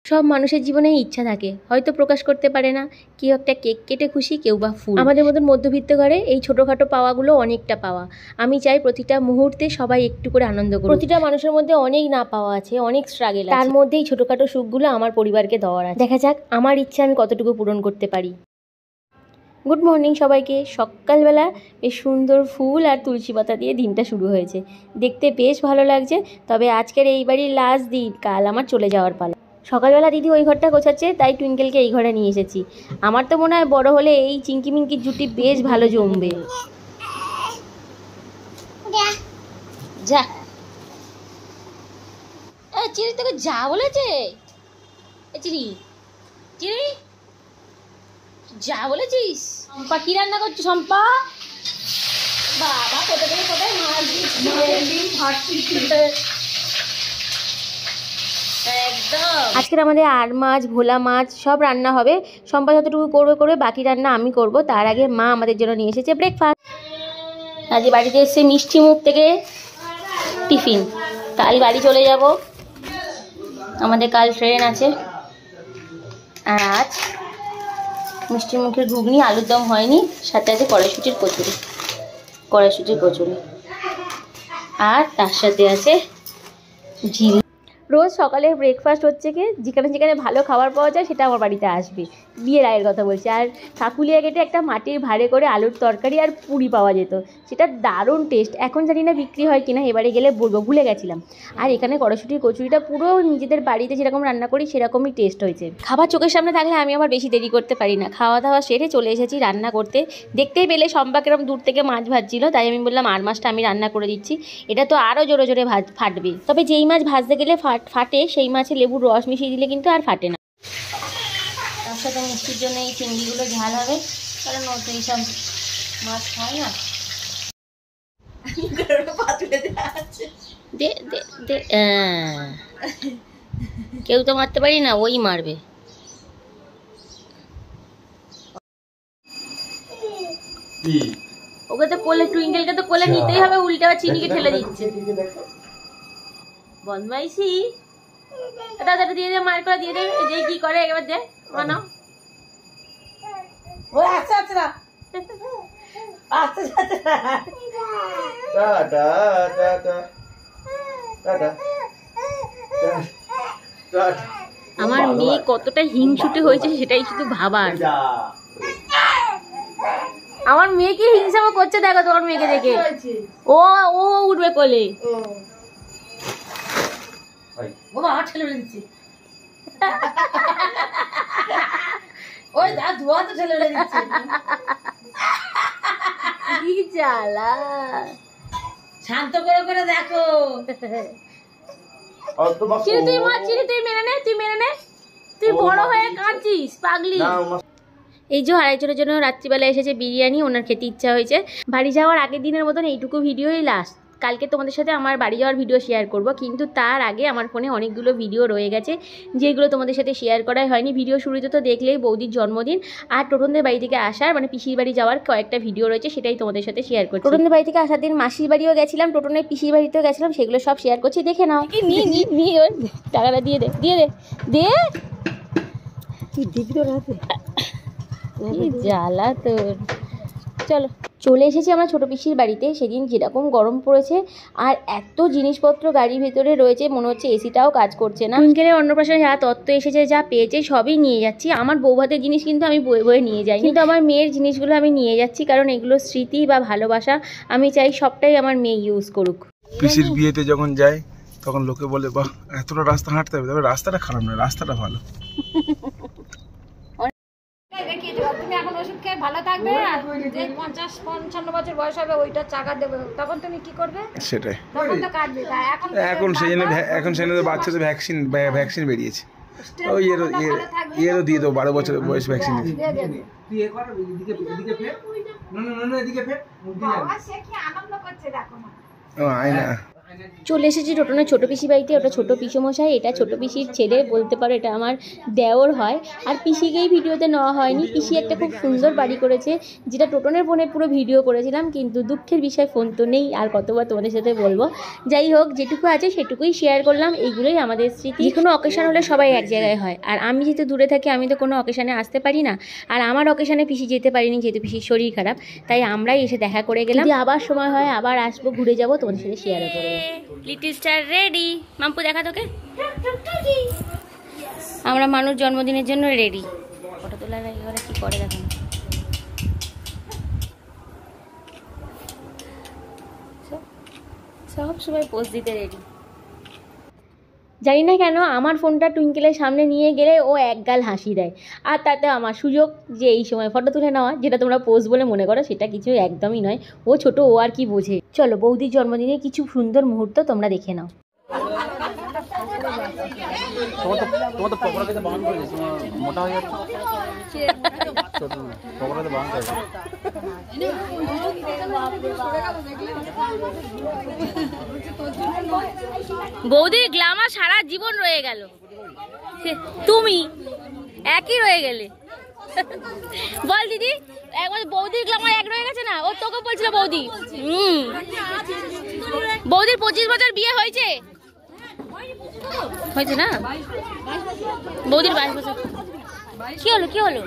সব মানুষের জীবনে ইচ্ছা থাকে, হয়তো প্রকাশ করতে পারে না। কেউ একটা কেক কেটে খুশি, কেউ বা ফুল। আমাদের মতন মধ্যবিত্ত ঘরে এই ছোটোখাটো পাওয়াগুলো অনেকটা পাওয়া। আমি চাই প্রতিটা মুহূর্তে সবাই একটু করে আনন্দ করুক। প্রতিটা মানুষের মধ্যে অনেক না পাওয়া আছে, অনেক স্ট্রাগল আছে, তার মধ্যেই ছোটোখাটো সুখগুলো আমার পরিবারকে দেওয়ার আছে। দেখা যাক আমার ইচ্ছা আমি কতটুকু পূরণ করতে পারি। গুড মর্নিং সবাইকে। সকালবেলা বেশ সুন্দর ফুল আর তুলসী পাতা দিয়ে দিনটা শুরু হয়েছে, দেখতে বেশ ভালো লাগছে। তবে আজকের এই বাড়ির লাস্ট দিন, কাল আমার চলে যাওয়ার পালা। সকালবেলা দিদি ওই ঘরটা গোছাচ্ছে, তাই টুইঙ্কেলকে এই ঘরে নিয়ে এসেছি। আমার তো মনে হয় বড় হলে এই চিঙ্কি মিঙ্কির জুটি বেশ ভালো জমবে। যা চিড়ি, তোকে যা বলেছে চিড়ি, চিড়ি যা বলেছিস। শম্পা কি রান্না করছো শম্পা? বাবা কোথায় থেকে কোথায় মাছ একদম। আজকের আমাদের আর মাছ, ভোলা মাছ সব রান্না হবে। শম্পা যতটুকু করবে, বাকি রান্না আমি করব। তার আগে মা আমাদের জন্য নিয়ে এসেছে ব্রেকফাস্ট। আজ বাড়িতে এসে মিষ্টি মুখ থেকে টিফিন। কাল বাড়ি চলে যাব, আমাদের কাল ট্রেন আছে। আর আজ মিষ্টি মুখের ঘুগনি, আলুর দম হয়নি, সাথে আছে কড়াইশুটির কচুরি, আর তার সাথে আছে ঝিল। রোজ সকালের ব্রেকফাস্ট হচ্ছে কি, যেখানে যেখানে ভালো খাবার পাওয়া যায় সেটা আমার বাড়িতে আসবে। বিয়ের আগের কথা বলছি। আর কাকুলিয়া গেটে একটা মাটির ভাড়ে করে আলুর তরকারি আর পুরি পাওয়া যেত, সেটা দারুণ টেস্ট। এখন জানি না বিক্রি হয় কিনা, এবারে গেলে বলবো, ভুলে গেছিলাম। আর এখানে কড়াইশুটির কচুরিটা পুরো নিজেদের বাড়িতে যেরকম রান্না করি সেরকমই টেস্ট হয়েছে। খাবার চোখের সামনে থাকলে আমি আবার বেশি দেরি করতে পারি না। খাওয়া দাওয়া সেরে চলে এসেছি রান্না করতে। দেখতেই পেলে শম্পা কিরম দূর থেকে মাছ ভাজছিল, তাই আমি বললাম আর মাছটা আমি রান্না করে দিচ্ছি, এটা তো আরও জোরে জোরে ফাটবে। তবে যেই মাছ ভাজতে গেলে ফাটে, সেই মাছে লেবুর রস মিশিয়ে দিলে কিন্তু আর ফাটে না। তার সাথে মিষ্টির জন্য এই চিংড়িগুলো ঝাল হবে, কারণ ও তো এইসব মাছ খায় না। দে দে দে, কেউ তো মারতে পারি না, ওই মারবে। ওকে তো কোলে, টুইঙ্কেলকে তো কোলে নিতেই হবে, উল্টে আবার চিনিকে ঠেলে দিচ্ছে। বদমাইশি। দাদা দিয়ে দে, মার করে দিয়ে দে। যে কি করে এবার দে, মানাও। ও আচ্ছা আচ্ছা আচ্ছা আচ্ছা, টাটা টাটা টাটা। আমার মেয়ে কতটা হিংসুটে হয়েছে সেটাই শুধু ভাবার। আমার মেয়েকে হিংসা করছে, দেখো তোমার মেয়েকে দেখে। ও ও উঠবে কোলে। ওই দা ধোয়া তো ঠেলে দিচ্ছে। কি জ্বালা, শান্ত করে দেখো। তুই মা, তুই মেনে নে, তুই বড় হয়ে কাঁদছিস পাগলি। এই যে আরেকজনের জন্য রাত্রিবেলা এসেছে বিরিয়ানি, ওনার খেতে ইচ্ছা হয়েছে। বাড়ি যাওয়ার আগের দিনের মতন এইটুকু ভিডিওই লাস্ট। কালকে তোমাদের সাথে আমার বাড়ি যাওয়ার ভিডিও শেয়ার করব, কিন্তু তার আগে আমার ফোনে অনেকগুলো ভিডিও রয়ে গেছে যেগুলো তোমাদের সাথে শেয়ার করাই হয়নি। ভিডিও শুরুতে তো দেখলেই বৌদির জন্মদিন আর টোটনদের বাড়ি থেকে আসার, মানে পিসির বাড়ি যাওয়ার কয়েকটা ভিডিও রয়েছে, সেটাই তোমাদের সাথে শেয়ার করছি। টোটনদের বাড়ি থেকে আসার দিন মাসির বাড়িও গেছিলাম, টোটনের পিসির বাড়িতেও গেছিলাম, সেগুলো সব শেয়ার করছি, দেখে নাও। নি ওর টাকাটা দিয়ে দে, তুই দিবি তোর হাতে। কি জ্বালা তোর। চলে এসেছি আমরা ছোটো পিসির বাড়িতে। সেদিন যেরকম গরম পড়েছে আর এত জিনিসপত্র গাড়ির ভেতরে রয়েছে, মনে হচ্ছে এসিটাও কাজ করছে না। টুইঙ্কেলের অন্নপ্রাশনে যা তত্ত্ব এসেছে, যা পেয়েছে সবই নিয়ে যাচ্ছি। আমার বৌভাতের জিনিস কিন্তু আমি বয়ে নিয়ে যাই, কিন্তু আমার মেয়ের জিনিসগুলো আমি নিয়ে যাচ্ছি, কারণ এগুলো স্মৃতি বা ভালোবাসা। আমি চাই সবটাই আমার মেয়ে ইউজ করুক। পিসির বিয়েতে যখন যাই তখন লোকে বলে, বাহ এতটা রাস্তা হাঁটতে হবে। তবে রাস্তাটা খারাপ নয়, রাস্তাটা ভালো। তুমি এখন ওষুধ খেয়ে ভালো থাকবে, আর যে 50-55 বছর বয়স হবে ওইটা চাকা দেবে, তখন তুমি কি করবে? সেটাই, তখন তো কাটবে। এখন সেই জন্য বাচ্চাদের ভ্যাকসিন বেরিয়েছে। ওই এরও দিয়ে দেবো, 12 বছর বয়স ভ্যাকসিন। চলে এসেছি টোটনের ছোটো পিসি বাড়িতে। ওটা ছোটো পিসমশাই, এটা ছোটো পিসির ছেলে বলতে পারো, এটা আমার দেওর হয়। আর পিসিকেই ভিডিওতে নেওয়া হয়নি। পিসি একটা খুব সুন্দর বাড়ি করেছে, যেটা টোটনের ফোনে পুরো ভিডিও করেছিলাম, কিন্তু দুঃখের বিষয় ফোন তো নেই, আর কতবার তোমাদের সাথে বলবো। যাই হোক, যেটুকু আছে সেটুকুই শেয়ার করলাম। এইগুলোই আমাদের স্মৃতি। যে কোনো অকেশন হলে সবাই এক জায়গায় হয়, আর আমি যেহেতু দূরে থাকি আমি তো কোনো অকেশানে আসতে পারি না। আর আমার অকেশানে পিসি যেতে পারিনি, যেহেতু পিসির শরীর খারাপ, তাই আমরাই এসে দেখা করে গেলাম। যদি আবার সময় হয় আবার আসবো, ঘুরে যাবো, তোমাদের সাথে শেয়ারও করবো। Little star ready. মাম্পু দেখা তোকে, আমরা মানুষ জন্মদিনের জন্য রেডি। ফটো তোলার আগে ওরা কি করে দেখো, সব সময় পোস্ট দিতে রেডি। জানি না কেন আমার ফোনটা টুইঙ্কেলের সামনে নিয়ে গেলে ও একগাল হাসি দেয়, আর তাতে আমার সুযোগ যে এই সময় ফটো তুলে নেওয়া, যেটা তোমরা পোস্ট বলে মনে করো, সেটা কিছু একদমই নয়। ও ছোট, ও আর কি বোঝে। চলো বৌদির জন্মদিনে কিছু সুন্দর মুহূর্ত তোমরা দেখে নাও। বৌদির গ্ল্যামার সারা জীবন রয়ে গেল, তুমি একই রয়ে গেলে। বল দিদি, একবার বৌদির গ্ল্যামার এক রয়ে গেছে না? ও তোকে বলছিল বৌদি। বৌদির 25 বছর বিয়ে হয়েছে, হয়েছে না? বৌদির 22 বছর। কি হলো কি হলো?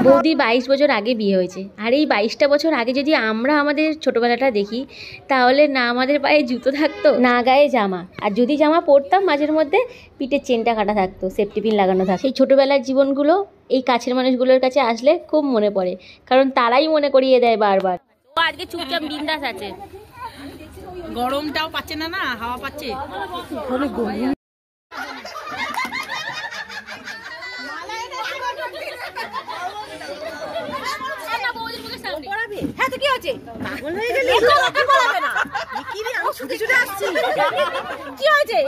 বৌদির 22 বছর আগে বিয়ে হয়েছে। আর এই 22টা বছর আগে যদি আমরা আমাদের ছোটবেলাটা দেখি, তাহলে না আমাদের পায়ে জুতো থাকতো, না গায়ে জামা। আর যদি জামা পরতাম, মাঝের মধ্যে পিঠের চেনটা কাটা থাকতো, সেফটি পিন লাগানো থাকতো। সেই ছোটবেলার জীবনগুলো এই কাছের মানুষগুলোর কাছে আসলে খুব মনে পড়ে, কারণ তারাই মনে করিয়ে দেয় বারবার। ও আজকে চুপচাপ বিন্দাস আছে, গরমটাও পাচ্ছে না, না হাওয়া পাচ্ছে। হ্যাঁ তো কি হয়েছে? পাগল হয়ে গেলি? কি রে, আমি ছুটে ছুটে আসছি। কি হয়েছে?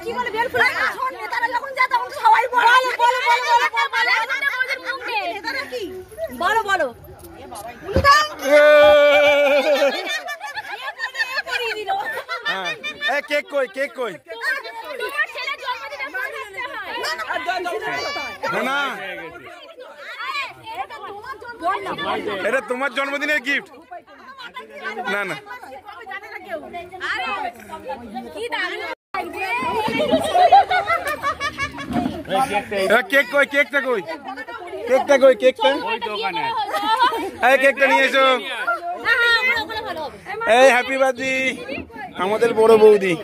কি বলে বের ফুলে শোন, নেতারা যখন যায় তখন সবাই বলে বলে বলে নেতারা কি বলো বলো। কেক কই, কেক কই? না, এটা তোমার জন্মদিনের গিফট। না না, কেক কই? কেকটা কই? কেকটা কই? কেকটা এই কেকটা নিয়ে এসো। এই হ্যাপি বার্থডে আমাদের বড় বৌদি।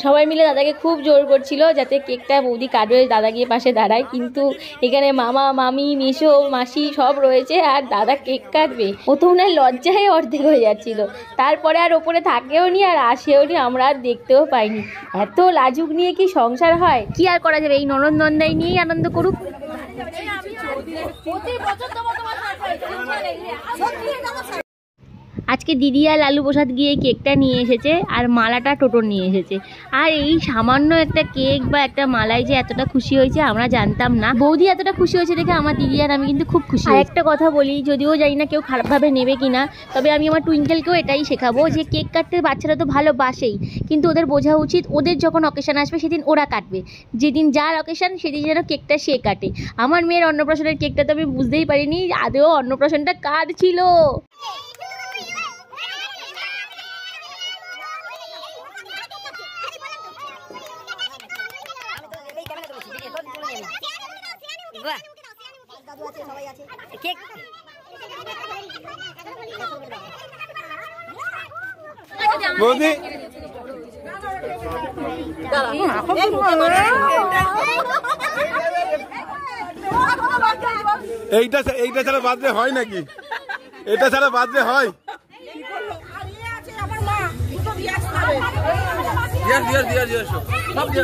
সবাই মিলে দাদাকে খুব জোর করছিল যাতে কেকটা বৌদি কাটবে, দাদা গিয়ে পাশে দাঁড়ায়। কিন্তু এখানে মামা মামি মেসো মাসি সব রয়েছে, আর দাদা কেক কাটবে। প্রথম না লজ্জায় অর্ধেক হয়ে যাচ্ছিল, তারপরে আর ওপরে থাকেও নি আর আসেও নি, আমরা আর দেখতেও পাইনি। এত লাজুক নিয়ে কি সংসার হয়? কি আর করা যাবে, এই ননদ নন্দাই নিয়েই আনন্দ করুক। আজকে দিদি আর লালু প্রসাদ গিয়ে কেকটা নিয়ে এসেছে, আর মালাটা টোটন নিয়ে এসেছে। আর এই সামান্য একটা কেক বা একটা মালাই যে এতটা খুশি হয়েছে আমরা জানতাম না। বৌদি এতটা খুশি হয়েছে দেখে আমার দিদি আর আমি কিন্তু খুব খুশি। আর একটা কথা বলি, যদিও জানি না কেউ খারাপভাবে নেবে কিনা, তবে আমি আমার টুইঙ্কেলকেও এটাই শেখাবো যে কেক কাটতে বাচ্চারা তো ভালোবাসেই, কিন্তু ওদের বোঝা উচিত ওদের যখন অকেশান আসবে সেদিন ওরা কাটবে। যেদিন যার অকেশান সেদিন যেন কেকটা সে কাটে। আমার মেয়ের অন্নপ্রাশনের কেকটা তো আমি বুঝতেই পারিনি আদৌ অন্নপ্রাশনটা কার ছিল। বৌদি এইটা ছাড়া বার্থডে হয় নাকি? এটা ছাড়া বার্থডে হয়? সব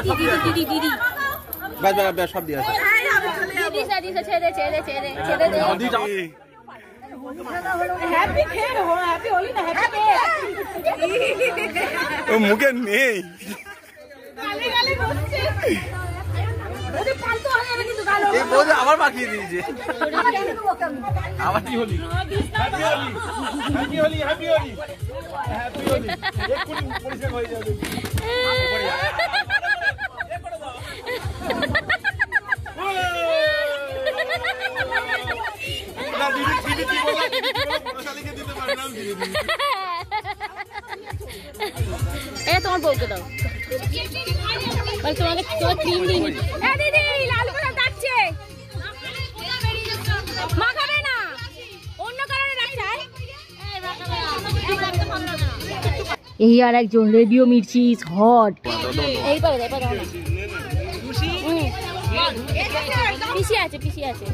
দিয়ে আছে। মুখে নেই। এই বউদি আবার মাখিয়ে দিয়েছে। আবার কি হলি? Happy Holi, happy Holi, happy Holi, happy Holi. এক্ষুনি পরিষ্কার হয়ে যাবে। তোমার বউকে দাও, তোমাকে তোমার ক্রিম দিই। দিদি লালু কোথায় ডাকছে? মাখাবে না, অন্য কারণে ডাকছে। এই আর একজন রেডিও মির্চি ইজ হট। এই পাবে দাও না, পিসি আছে, পিসি আছে।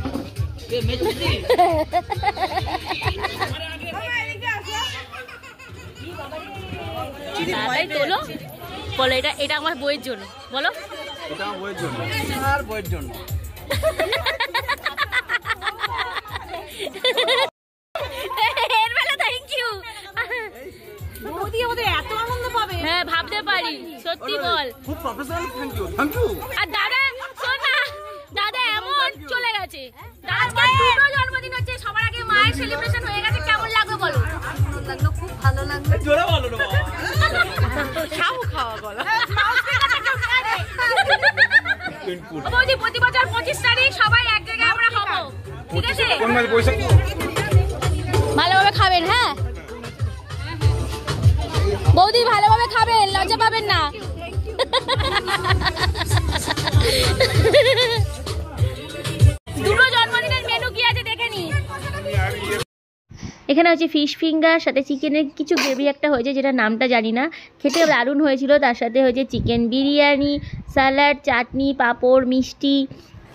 তোলো, বলো এটা এটা আমার বইয়ের জন্য, বলো এটা আমার বইয়ের জন্য আর বইয়ের জন্য। বৌদি আমাদের এত আনন্দ পাবে। হ্যাঁ ভাবতে পারি, সত্যি বল। খুব professional, thank you, thank you. আর দাদা শোন না, দাদা এমন চলে গেছে, আজকে দুটো জন্মদিন হচ্ছে, সবার আগে মায়ের সেলিব্রেশন হয়ে গেছে, কেমন লাগলো বলো? লাগলো, খুব ভালো লাগলো। জোরে বলো না বাবা। খাও খাওয়া বলো। বৌদি প্রতি বছর 25 তারিখ সবাই এক জায়গায় আমরা হবো, ঠিক আছে? কোন মাস পয়সা? ভালোভাবে খাবেন, হ্যাঁ বৌদি ভালোভাবে খাবেন, লজ্জা পাবেন না। দুটো জন্মদিনের মেনু কি আছে দেখে নি। এখানে হচ্ছে ফিশ ফিঙ্গার, সাথে চিকেনের কিছু গ্রেভি একটা হয়েছে, যেটা নামটা জানি না, খেতে দারুণ হয়েছিল। তার সাথে হয়েছে চিকেন বিরিয়ানি, স্যালাড, চাটনি, পাঁপড়, মিষ্টি,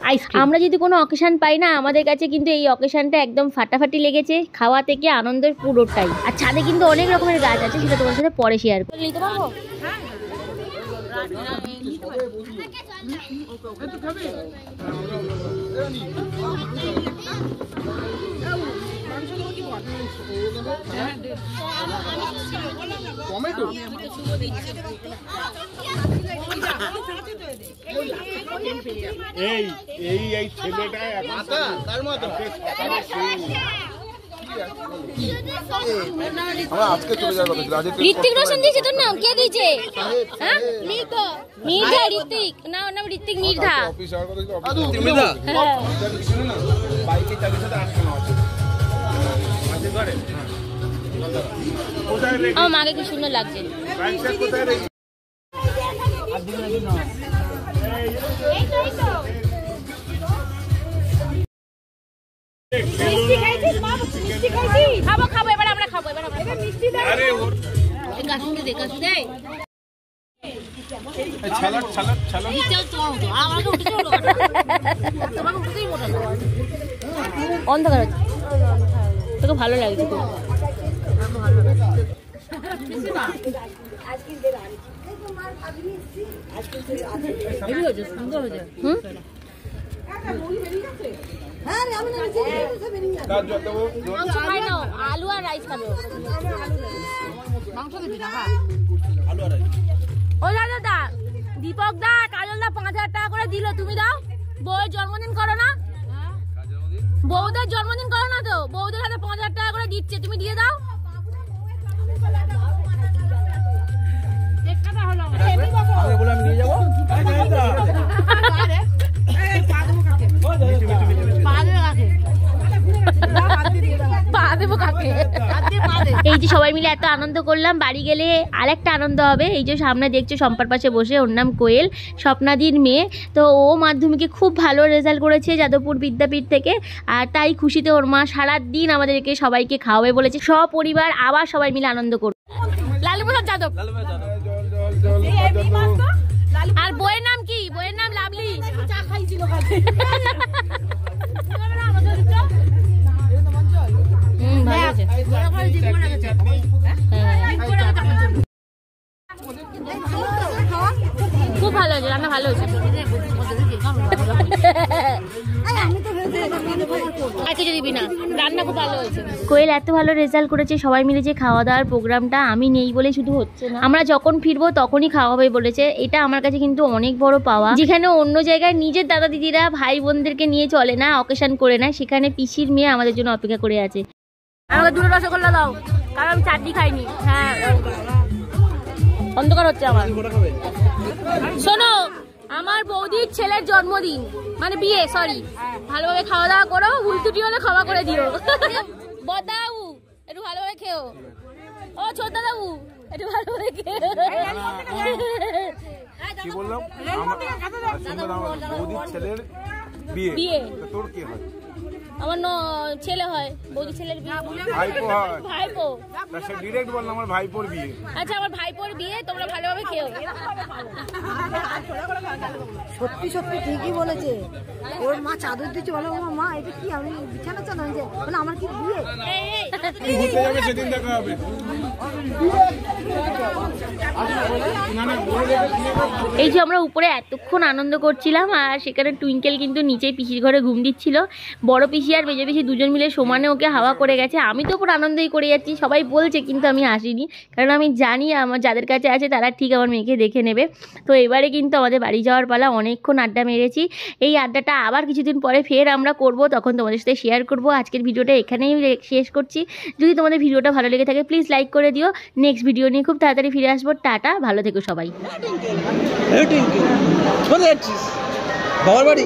আইসক্রিম। আমরা যদি কোনো অকেশান পাই না, আমাদের কাছে কিন্তু এই অকেশানটা একদম ফাটাফাটি লেগেছে, খাওয়া থেকে আনন্দের পুরোটাই। আর ছাদে কিন্তু অনেক রকমের গাছ আছে, সেটা তোমার সাথে পরে শেয়ার করে নিতে পারবো। এই ছেলেটা কার মতো আজকে চলে যাবে। ঋত্বিক রোশন দিয়েছে তোর নাম? কে দিয়েছে? হ্যাঁ নির্ধা, ঋত্বিক না, ওর নাম ঋত্বিক নির্ধা। বাইকে চাবির সাথে আটকানো আছে। আমার মাকে কি সুন্দর লাগছে। খাবো খাবো, এবার আমরা খাবো, এবার আমরা মিষ্টি দে। কাশুকে দে, কাশু দে। ছালাড ছালাড ছালাড অন্ধকার হচ্ছে, তোকে ভালো লাগছে খুব। আলু আর রাইস খাবে। ও দাদা, দীপক দা, কাজল দা 5000 টাকা করে দিল, তুমি দাও। বউয়ের জন্মদিন করো না? বউদের জন্মদিন করো না তো? বউদের হাতে 5000 টাকা করে দিচ্ছে, তুমি দিয়ে দাও। আমি নিয়ে যাবো। এই যে সবাই মিলে এত আনন্দ করলাম, বাড়ি গেলে আরেকটা আনন্দ হবে। এই যে সামনে দেখছো সম্পার পাশে বসে, ওর নাম কোয়েল, স্বপ্নাদির মেয়ে। তো ও মাধ্যমিকে খুব ভালো রেজাল্ট করেছে যাদবপুর বিদ্যাপীঠ থেকে, আর তাই খুশিতে ওর মা সারাদিন আমাদেরকে সবাইকে খাওয়াবে বলেছে। সপরিবার আবার সবাই মিলে আনন্দ করবে। লালু প্রসাদ যাদব। আর বইয়ের নাম কি? বইয়ের নাম লাভলি। চা খাইছিল খুব ভালো হয়েছে, রান্না ভালো হয়েছে। কিছু দিবি না, রান্না খুব ভালো হয়েছে। কোয়েল এত ভালো রেজাল্ট করেছে, সবাই মিলে যে খাওয়া দাওয়ার প্রোগ্রামটা, আমি নেই বলে শুধু হচ্ছে না, আমরা যখন ফিরবো তখনই খাওয়া হবে বলেছে। এটা আমার কাছে কিন্তু অনেক বড় পাওয়া। যেখানে অন্য জায়গায় নিজের দাদা দিদিরা ভাই বোনদেরকে নিয়ে চলে না, অকেশন করে না, সেখানে পিসির মেয়ে আমাদের জন্য অপেক্ষা করে আছে। আমাকে দুটো রসগোল্লা দাও, কারণ আমি চাটনি খাইনি। হ্যাঁ, অন্ধকার হচ্ছে আমার। শোনো, আমার বৌদির ছেলের জন্মদিন, মানে বিয়ে, সরি, ভালোভাবে খাওয়া দাওয়া করো, উল্টুটি হলে ক্ষমা করে দিও। বদাউ একটু ভালোভাবে খেও, ও ছোট দাদু একটু ভালোভাবে খেও। কি বললাম? বৌদির ছেলের বিয়ে। বিয়ে তোর কি হয়? আমার ছেলে হয়, বৌদি ছেলের বিয়ে। ভাইপো হয়। ভাইপো, সে ডিরেক্ট বললাম আমার ভাইপোর বিয়ে। আচ্ছা আমার ভাইপোর বিয়ে, তোমরা ভালোভাবে খেও। সত্যি সত্যি ঠিকই বলেছে, ওর মা চাদর দিচ্ছে, বলো আমার মা এটা কি, আমি বিছানা চাদর যে বলে আমার কি বিয়ে। ঘুরতে যাবে সেদিন দেখা হবে। এই যে আমরা উপরে এতক্ষণ আনন্দ করছিলাম, আর সেখানে টুইঙ্কেল কিন্তু নিচে পিসির ঘরে ঘুম দিচ্ছিল। বড় পিসি আর মেজো পিসি দুজন মিলে সমানে ওকে হাওয়া করে গেছে। আমি তো পুরো আনন্দই করে যাচ্ছি, সবাই বলছে, কিন্তু আমি আসিনি, কারণ আমি জানি আমার যাদের কাছে আছে তারা ঠিক আমার মেয়েকে দেখে নেবে। তো এবারে কিন্তু আমাদের বাড়ি যাওয়ার পালা, অনেকক্ষণ আড্ডা মেরেছি। এই আড্ডাটা আবার কিছুদিন পরে ফের আমরা করব, তখন তোমাদের সাথে শেয়ার করব। আজকের ভিডিওটা এখানেই শেষ করছি। যদি তোমাদের ভিডিওটা ভালো লেগে থাকে প্লিজ লাইক করে দিও। নেক্সট ভিডিও নিয়ে খুব তাড়াতাড়ি ফিরে আসবো। টাটা, ভালো থেকো সবাই। কোথায় যাচ্ছিস? বাবার বাড়ি?